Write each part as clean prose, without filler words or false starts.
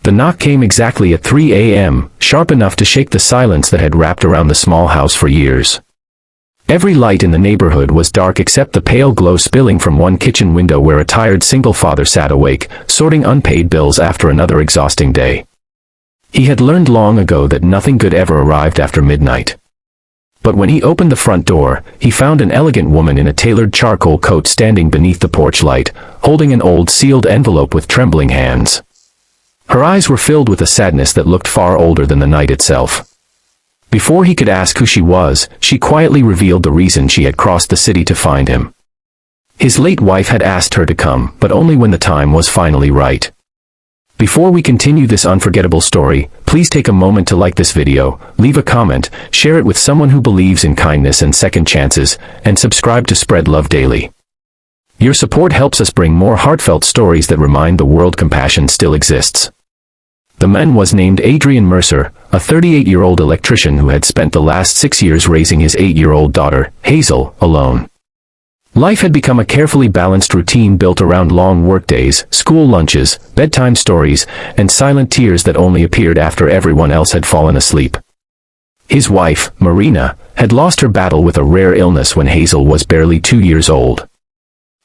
The knock came exactly at 3 a.m., sharp enough to shake the silence that had wrapped around the small house for years. Every light in the neighborhood was dark except the pale glow spilling from one kitchen window where a tired single father sat awake, sorting unpaid bills after another exhausting day. He had learned long ago that nothing good ever arrived after midnight. But when he opened the front door, he found an elegant woman in a tailored charcoal coat standing beneath the porch light, holding an old sealed envelope with trembling hands. Her eyes were filled with a sadness that looked far older than the night itself. Before he could ask who she was, she quietly revealed the reason she had crossed the city to find him. His late wife had asked her to come, but only when the time was finally right. Before we continue this unforgettable story, please take a moment to like this video, leave a comment, share it with someone who believes in kindness and second chances, and subscribe to spread love daily. Your support helps us bring more heartfelt stories that remind the world compassion still exists. The man was named Adrian Mercer, a 38-year-old electrician who had spent the last 6 years raising his 8-year-old daughter, Hazel, alone. Life had become a carefully balanced routine built around long workdays, school lunches, bedtime stories, and silent tears that only appeared after everyone else had fallen asleep. His wife, Marina, had lost her battle with a rare illness when Hazel was barely 2 years old.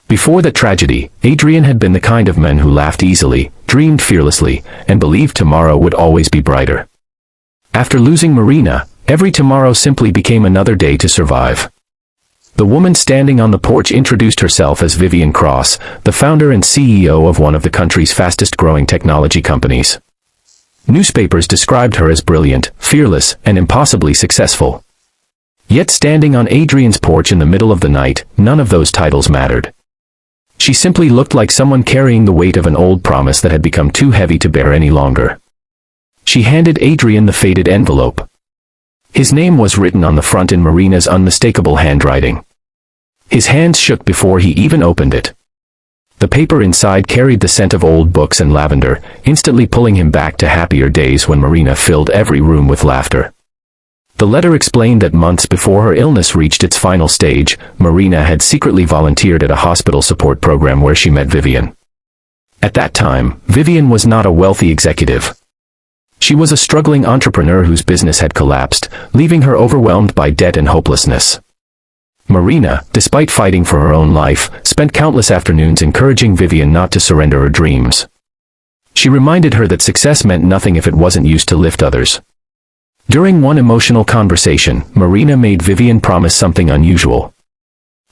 Before that tragedy, Adrian had been the kind of man who laughed easily, dreamed fearlessly, and believed tomorrow would always be brighter. After losing Marina, every tomorrow simply became another day to survive. The woman standing on the porch introduced herself as Vivian Cross, the founder and CEO of one of the country's fastest-growing technology companies. Newspapers described her as brilliant, fearless, and impossibly successful. Yet standing on Adrian's porch in the middle of the night, none of those titles mattered. She simply looked like someone carrying the weight of an old promise that had become too heavy to bear any longer. She handed Adrian the faded envelope. His name was written on the front in Marina's unmistakable handwriting. His hands shook before he even opened it. The paper inside carried the scent of old books and lavender, instantly pulling him back to happier days when Marina filled every room with laughter. The letter explained that months before her illness reached its final stage, Marina had secretly volunteered at a hospital support program where she met Vivian. At that time, Vivian was not a wealthy executive. She was a struggling entrepreneur whose business had collapsed, leaving her overwhelmed by debt and hopelessness. Marina, despite fighting for her own life, spent countless afternoons encouraging Vivian not to surrender her dreams. She reminded her that success meant nothing if it wasn't used to lift others. During one emotional conversation, Marina made Vivian promise something unusual.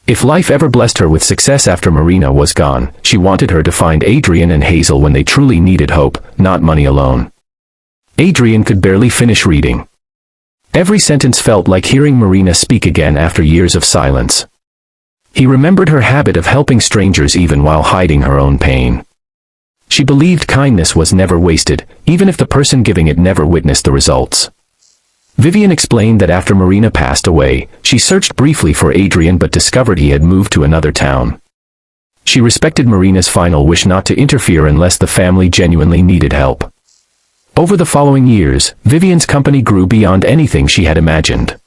If life ever blessed her with success after Marina was gone, she wanted her to find Adrian and Hazel when they truly needed hope, not money alone. Adrian could barely finish reading. Every sentence felt like hearing Marina speak again after years of silence. He remembered her habit of helping strangers even while hiding her own pain. She believed kindness was never wasted, even if the person giving it never witnessed the results. Vivian explained that after Marina passed away, she searched briefly for Adrian but discovered he had moved to another town. She respected Marina's final wish not to interfere unless the family genuinely needed help. Over the following years, Vivian's company grew beyond anything she had imagined.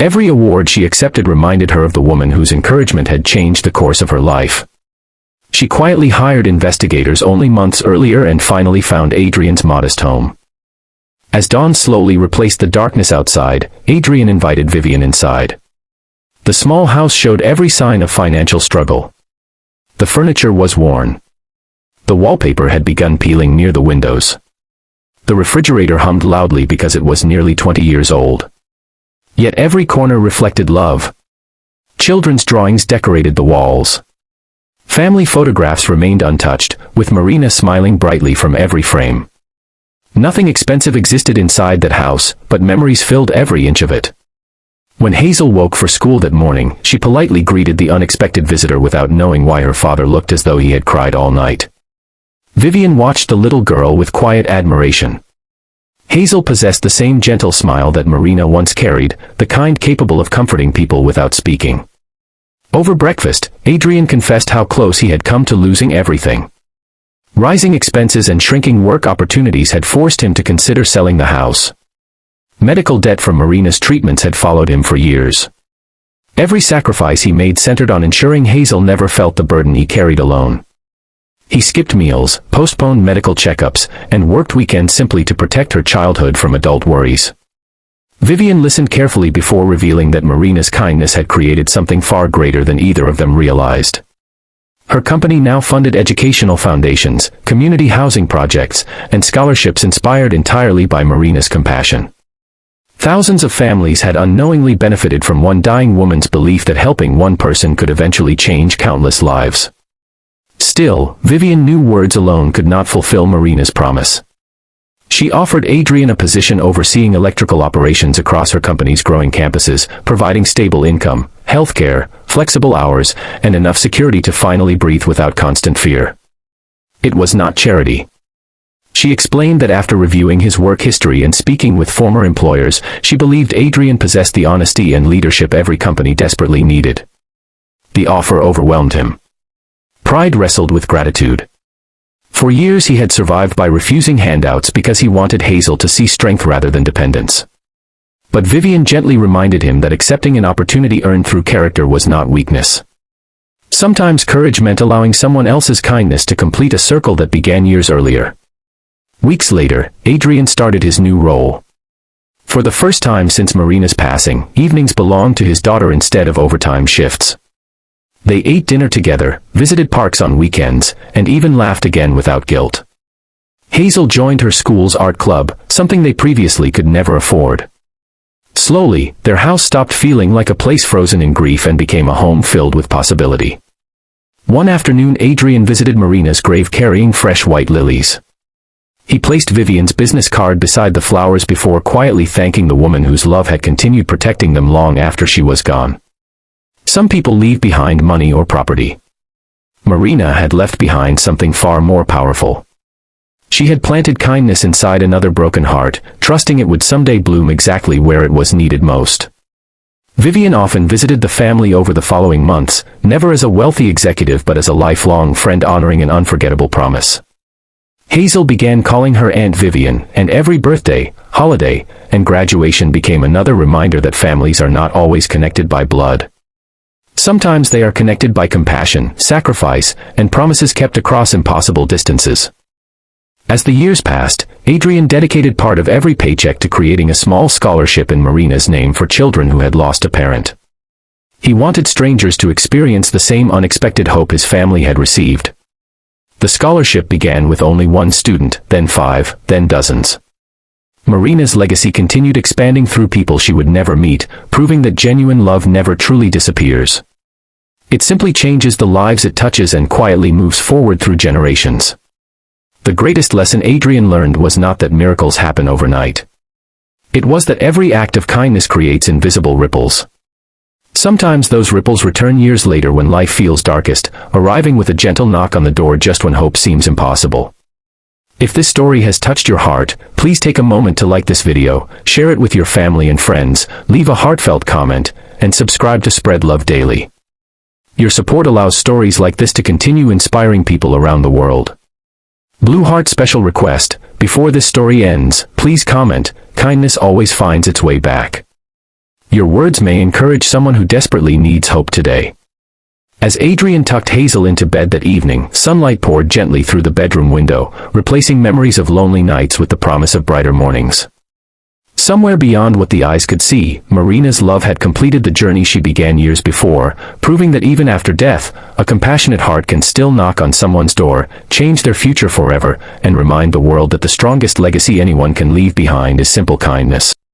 Every award she accepted reminded her of the woman whose encouragement had changed the course of her life. She quietly hired investigators only months earlier and finally found Adrian's modest home. As dawn slowly replaced the darkness outside, Adrian invited Vivian inside. The small house showed every sign of financial struggle. The furniture was worn. The wallpaper had begun peeling near the windows. The refrigerator hummed loudly because it was nearly 20 years old. Yet every corner reflected love. Children's drawings decorated the walls. Family photographs remained untouched, with Marina smiling brightly from every frame. Nothing expensive existed inside that house, but memories filled every inch of it. When Hazel woke for school that morning, she politely greeted the unexpected visitor without knowing why her father looked as though he had cried all night. Vivian watched the little girl with quiet admiration. Hazel possessed the same gentle smile that Marina once carried, the kind capable of comforting people without speaking. Over breakfast, Adrian confessed how close he had come to losing everything. Rising expenses and shrinking work opportunities had forced him to consider selling the house. Medical debt from Marina's treatments had followed him for years. Every sacrifice he made centered on ensuring Hazel never felt the burden he carried alone. He skipped meals, postponed medical checkups, and worked weekends simply to protect her childhood from adult worries. Vivian listened carefully before revealing that Marina's kindness had created something far greater than either of them realized. Her company now funded educational foundations, community housing projects, and scholarships inspired entirely by Marina's compassion. Thousands of families had unknowingly benefited from one dying woman's belief that helping one person could eventually change countless lives. Still, Vivian knew words alone could not fulfill Marina's promise. She offered Adrian a position overseeing electrical operations across her company's growing campuses, providing stable income, healthcare, flexible hours, and enough security to finally breathe without constant fear. It was not charity. She explained that after reviewing his work history and speaking with former employers, she believed Adrian possessed the honesty and leadership every company desperately needed. The offer overwhelmed him. Pride wrestled with gratitude. For years he had survived by refusing handouts because he wanted Hazel to see strength rather than dependence. But Vivian gently reminded him that accepting an opportunity earned through character was not weakness. Sometimes courage meant allowing someone else's kindness to complete a circle that began years earlier. Weeks later, Adrian started his new role. For the first time since Marina's passing, evenings belonged to his daughter instead of overtime shifts. They ate dinner together, visited parks on weekends, and even laughed again without guilt. Hazel joined her school's art club, something they previously could never afford. Slowly, their house stopped feeling like a place frozen in grief and became a home filled with possibility. One afternoon Adrian visited Marina's grave carrying fresh white lilies. He placed Vivian's business card beside the flowers before quietly thanking the woman whose love had continued protecting them long after she was gone. Some people leave behind money or property. Marina had left behind something far more powerful. She had planted kindness inside another broken heart, trusting it would someday bloom exactly where it was needed most. Vivian often visited the family over the following months, never as a wealthy executive but as a lifelong friend honoring an unforgettable promise. Hazel began calling her Aunt Vivian, and every birthday, holiday, and graduation became another reminder that families are not always connected by blood. Sometimes they are connected by compassion, sacrifice, and promises kept across impossible distances. As the years passed, Adrian dedicated part of every paycheck to creating a small scholarship in Marina's name for children who had lost a parent. He wanted strangers to experience the same unexpected hope his family had received. The scholarship began with only one student, then 5, then dozens. Marina's legacy continued expanding through people she would never meet, proving that genuine love never truly disappears. It simply changes the lives it touches and quietly moves forward through generations. The greatest lesson Adrian learned was not that miracles happen overnight. It was that every act of kindness creates invisible ripples. Sometimes those ripples return years later when life feels darkest, arriving with a gentle knock on the door just when hope seems impossible. If this story has touched your heart, please take a moment to like this video, share it with your family and friends, leave a heartfelt comment, and subscribe to spread love daily. Your support allows stories like this to continue inspiring people around the world. Blue Heart special request: before this story ends, please comment, kindness always finds its way back. Your words may encourage someone who desperately needs hope today. As Adrian tucked Hazel into bed that evening, sunlight poured gently through the bedroom window, replacing memories of lonely nights with the promise of brighter mornings. Somewhere beyond what the eyes could see, Marina's love had completed the journey she began years before, proving that even after death, a compassionate heart can still knock on someone's door, change their future forever, and remind the world that the strongest legacy anyone can leave behind is simple kindness.